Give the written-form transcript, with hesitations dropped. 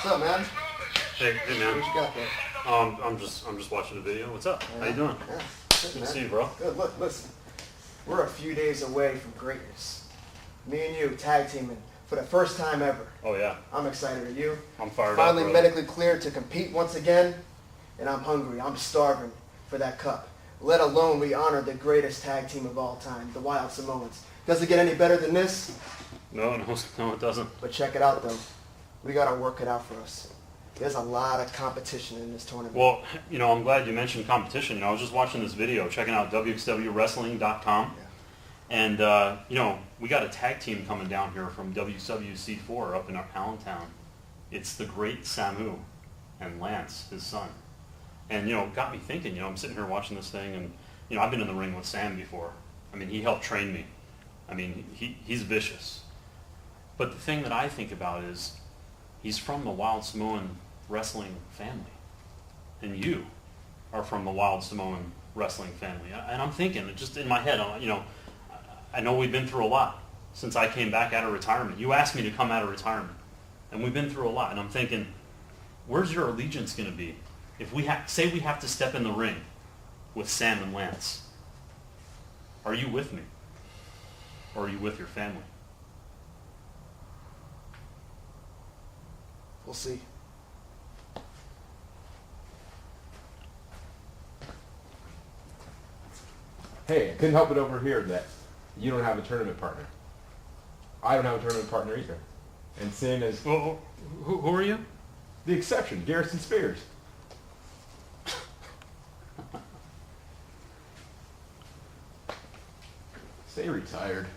What's up, man? Hey man. What you got there? I'm just watching a video. What's up? Yeah. How you doing? Yeah. Good to man. see you, bro. Good. Look, listen. We're a few days away from greatness. Me and you tag teaming for the first time ever. Oh yeah. I'm excited. Are you? I'm fired Finally up, brother. medically cleared to compete once again, and I'm hungry. I'm starving for that cup. Let alone we honor the greatest tag team of all time, the Wild Samoans. Does it get any better than this? No, it doesn't. But check it out, though. We got to work it out for us. There's a lot of competition in this tournament. Well, I'm glad you mentioned competition. I was just watching this video, checking out WXWWrestling.com. Yeah. And, we got a tag team coming down here from WWC4 up in Allentown. It's the great Samu and Lance, his son. And, got me thinking, I'm sitting here watching this thing and, I've been in the ring with Sam before. I mean, he helped train me. I mean, he's vicious. But the thing that I think about is he's from the Wild Samoan wrestling family. And you are from the Wild Samoan wrestling family. And I'm thinking, just in my head, I know we've been through a lot since I came back out of retirement. You asked me to come out of retirement. And we've been through a lot. And I'm thinking, where's your allegiance going to be? If we say we have to step in the ring with Sam and Lance, are you with me? Or are you with your family? We'll see. Hey, I couldn't help it overhear that you don't have a tournament partner. I don't have a tournament partner either. And seeing as Well, who are you? the exception, Garrison Spears. Stay retired.